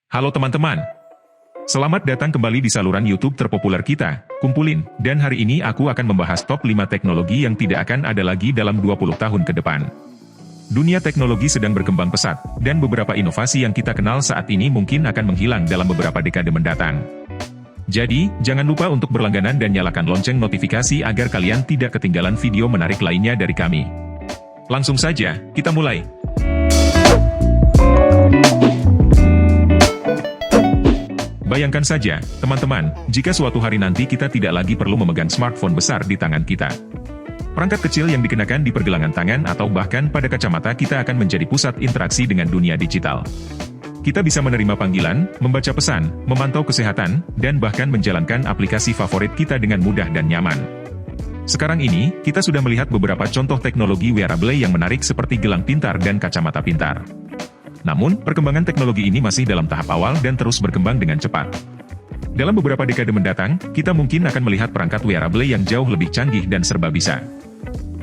Halo teman-teman, selamat datang kembali di saluran YouTube terpopuler kita, Kumpulin, dan hari ini aku akan membahas top 5 teknologi yang tidak akan ada lagi dalam 20 tahun ke depan. Dunia teknologi sedang berkembang pesat, dan beberapa inovasi yang kita kenal saat ini mungkin akan menghilang dalam beberapa dekade mendatang. Jadi, jangan lupa untuk berlangganan dan nyalakan lonceng notifikasi agar kalian tidak ketinggalan video menarik lainnya dari kami. Langsung saja, kita mulai. Bayangkan saja, teman-teman, jika suatu hari nanti kita tidak lagi perlu memegang smartphone besar di tangan kita. Perangkat kecil yang dikenakan di pergelangan tangan atau bahkan pada kacamata kita akan menjadi pusat interaksi dengan dunia digital. Kita bisa menerima panggilan, membaca pesan, memantau kesehatan, dan bahkan menjalankan aplikasi favorit kita dengan mudah dan nyaman. Sekarang ini, kita sudah melihat beberapa contoh teknologi wearable yang menarik seperti gelang pintar dan kacamata pintar. Namun, perkembangan teknologi ini masih dalam tahap awal dan terus berkembang dengan cepat. Dalam beberapa dekade mendatang, kita mungkin akan melihat perangkat wearable yang jauh lebih canggih dan serba bisa.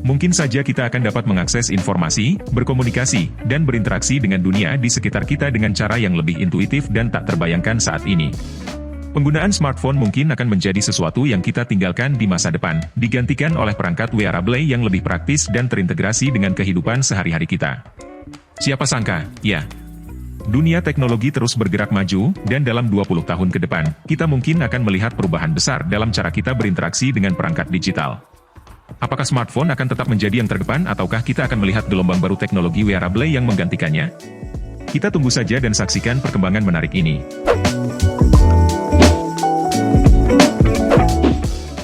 Mungkin saja kita akan dapat mengakses informasi, berkomunikasi, dan berinteraksi dengan dunia di sekitar kita dengan cara yang lebih intuitif dan tak terbayangkan saat ini. Penggunaan smartphone mungkin akan menjadi sesuatu yang kita tinggalkan di masa depan, digantikan oleh perangkat wearable yang lebih praktis dan terintegrasi dengan kehidupan sehari-hari kita. Siapa sangka, ya. Dunia teknologi terus bergerak maju, dan dalam 20 tahun ke depan, kita mungkin akan melihat perubahan besar dalam cara kita berinteraksi dengan perangkat digital. Apakah smartphone akan tetap menjadi yang terdepan ataukah kita akan melihat gelombang baru teknologi wearable yang menggantikannya? Kita tunggu saja dan saksikan perkembangan menarik ini.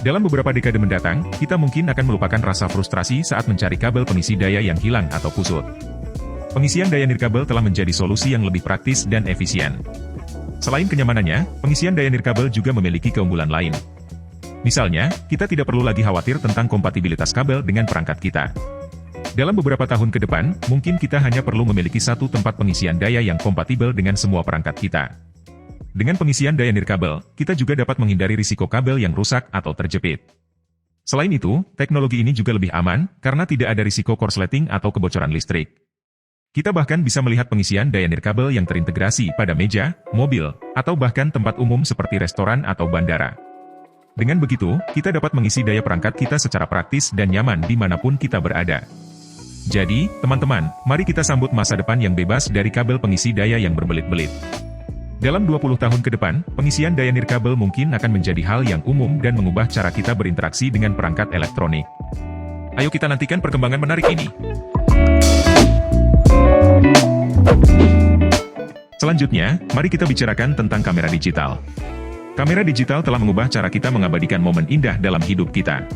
Dalam beberapa dekade mendatang, kita mungkin akan melupakan rasa frustrasi saat mencari kabel pengisi daya yang hilang atau kusut. Pengisian daya nirkabel telah menjadi solusi yang lebih praktis dan efisien. Selain kenyamanannya, pengisian daya nirkabel juga memiliki keunggulan lain. Misalnya, kita tidak perlu lagi khawatir tentang kompatibilitas kabel dengan perangkat kita. Dalam beberapa tahun ke depan, mungkin kita hanya perlu memiliki satu tempat pengisian daya yang kompatibel dengan semua perangkat kita. Dengan pengisian daya nirkabel, kita juga dapat menghindari risiko kabel yang rusak atau terjepit. Selain itu, teknologi ini juga lebih aman, karena tidak ada risiko korsleting atau kebocoran listrik. Kita bahkan bisa melihat pengisian daya nirkabel yang terintegrasi pada meja, mobil, atau bahkan tempat umum seperti restoran atau bandara. Dengan begitu, kita dapat mengisi daya perangkat kita secara praktis dan nyaman dimanapun kita berada. Jadi, teman-teman, mari kita sambut masa depan yang bebas dari kabel pengisi daya yang berbelit-belit. Dalam 20 tahun ke depan, pengisian daya nirkabel mungkin akan menjadi hal yang umum dan mengubah cara kita berinteraksi dengan perangkat elektronik. Ayo kita nantikan perkembangan menarik ini. Selanjutnya, mari kita bicarakan tentang kamera digital. Kamera digital telah mengubah cara kita mengabadikan momen indah dalam hidup kita.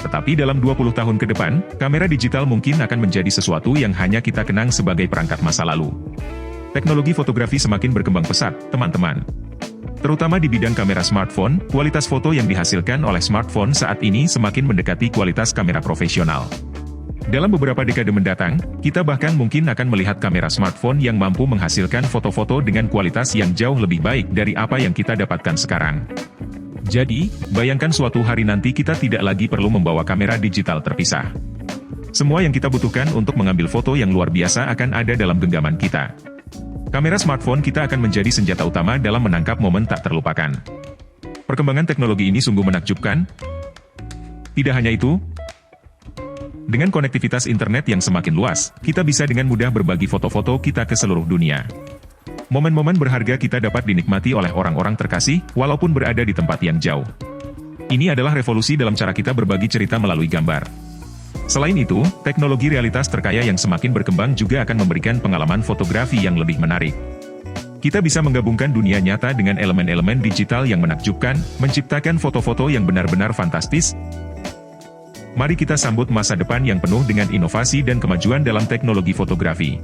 Tetapi dalam 20 tahun ke depan, kamera digital mungkin akan menjadi sesuatu yang hanya kita kenang sebagai perangkat masa lalu. Teknologi fotografi semakin berkembang pesat, teman-teman. Terutama di bidang kamera smartphone, kualitas foto yang dihasilkan oleh smartphone saat ini semakin mendekati kualitas kamera profesional. Dalam beberapa dekade mendatang, kita bahkan mungkin akan melihat kamera smartphone yang mampu menghasilkan foto-foto dengan kualitas yang jauh lebih baik dari apa yang kita dapatkan sekarang. Jadi, bayangkan suatu hari nanti kita tidak lagi perlu membawa kamera digital terpisah. Semua yang kita butuhkan untuk mengambil foto yang luar biasa akan ada dalam genggaman kita. Kamera smartphone kita akan menjadi senjata utama dalam menangkap momen tak terlupakan. Perkembangan teknologi ini sungguh menakjubkan. Tidak hanya itu, dengan konektivitas internet yang semakin luas, kita bisa dengan mudah berbagi foto-foto kita ke seluruh dunia. Momen-momen berharga kita dapat dinikmati oleh orang-orang terkasih, walaupun berada di tempat yang jauh. Ini adalah revolusi dalam cara kita berbagi cerita melalui gambar. Selain itu, teknologi realitas terkaya yang semakin berkembang juga akan memberikan pengalaman fotografi yang lebih menarik. Kita bisa menggabungkan dunia nyata dengan elemen-elemen digital yang menakjubkan, menciptakan foto-foto yang benar-benar fantastis. Mari kita sambut masa depan yang penuh dengan inovasi dan kemajuan dalam teknologi fotografi.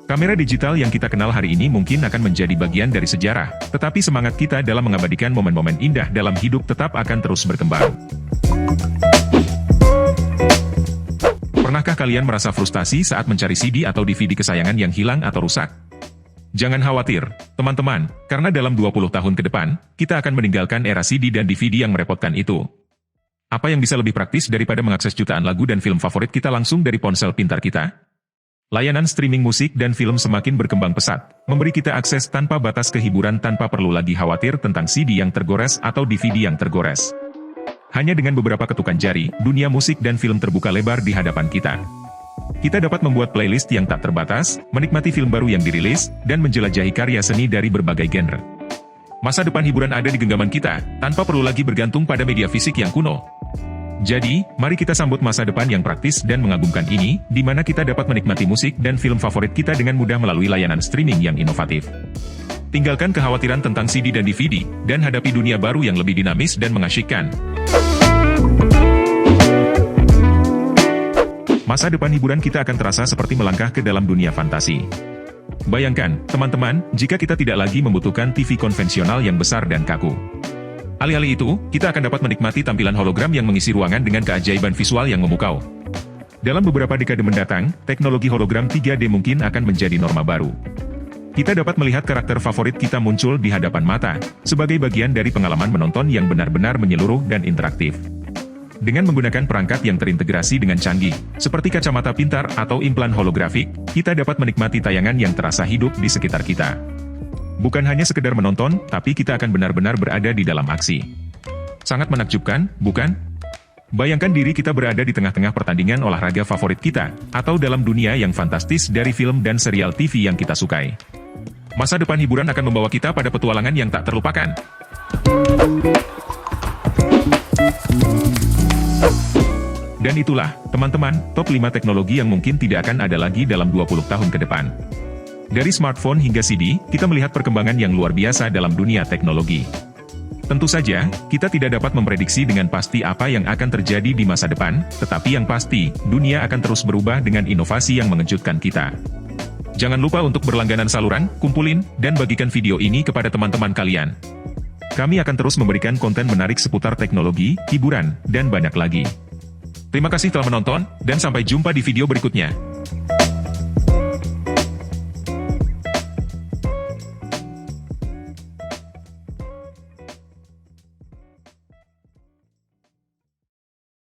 Kamera digital yang kita kenal hari ini mungkin akan menjadi bagian dari sejarah, tetapi semangat kita dalam mengabadikan momen-momen indah dalam hidup tetap akan terus berkembang. Pernahkah kalian merasa frustasi saat mencari CD atau DVD kesayangan yang hilang atau rusak? Jangan khawatir, teman-teman, karena dalam 20 tahun ke depan, kita akan meninggalkan era CD dan DVD yang merepotkan itu. Apa yang bisa lebih praktis daripada mengakses jutaan lagu dan film favorit kita langsung dari ponsel pintar kita? Layanan streaming musik dan film semakin berkembang pesat, memberi kita akses tanpa batas ke hiburan tanpa perlu lagi khawatir tentang CD yang tergores atau DVD yang tergores. Hanya dengan beberapa ketukan jari, dunia musik dan film terbuka lebar di hadapan kita. Kita dapat membuat playlist yang tak terbatas, menikmati film baru yang dirilis, dan menjelajahi karya seni dari berbagai genre. Masa depan hiburan ada di genggaman kita, tanpa perlu lagi bergantung pada media fisik yang kuno. Jadi, mari kita sambut masa depan yang praktis dan mengagumkan ini, di mana kita dapat menikmati musik dan film favorit kita dengan mudah melalui layanan streaming yang inovatif. Tinggalkan kekhawatiran tentang CD dan DVD, dan hadapi dunia baru yang lebih dinamis dan mengasyikkan. Masa depan hiburan kita akan terasa seperti melangkah ke dalam dunia fantasi. Bayangkan, teman-teman, jika kita tidak lagi membutuhkan TV konvensional yang besar dan kaku. Alih-alih itu, kita akan dapat menikmati tampilan hologram yang mengisi ruangan dengan keajaiban visual yang memukau. Dalam beberapa dekade mendatang, teknologi hologram 3D mungkin akan menjadi norma baru. Kita dapat melihat karakter favorit kita muncul di hadapan mata, sebagai bagian dari pengalaman menonton yang benar-benar menyeluruh dan interaktif. Dengan menggunakan perangkat yang terintegrasi dengan canggih, seperti kacamata pintar atau implan holografik, kita dapat menikmati tayangan yang terasa hidup di sekitar kita. Bukan hanya sekedar menonton, tapi kita akan benar-benar berada di dalam aksi. Sangat menakjubkan, bukan? Bayangkan diri kita berada di tengah-tengah pertandingan olahraga favorit kita, atau dalam dunia yang fantastis dari film dan serial TV yang kita sukai. Masa depan hiburan akan membawa kita pada petualangan yang tak terlupakan. Dan itulah, teman-teman, top 5 teknologi yang mungkin tidak akan ada lagi dalam 20 tahun ke depan. Dari smartphone hingga CD, kita melihat perkembangan yang luar biasa dalam dunia teknologi. Tentu saja, kita tidak dapat memprediksi dengan pasti apa yang akan terjadi di masa depan, tetapi yang pasti, dunia akan terus berubah dengan inovasi yang mengejutkan kita. Jangan lupa untuk berlangganan saluran, kumpulin, dan bagikan video ini kepada teman-teman kalian. Kami akan terus memberikan konten menarik seputar teknologi, hiburan, dan banyak lagi. Terima kasih telah menonton, dan sampai jumpa di video berikutnya.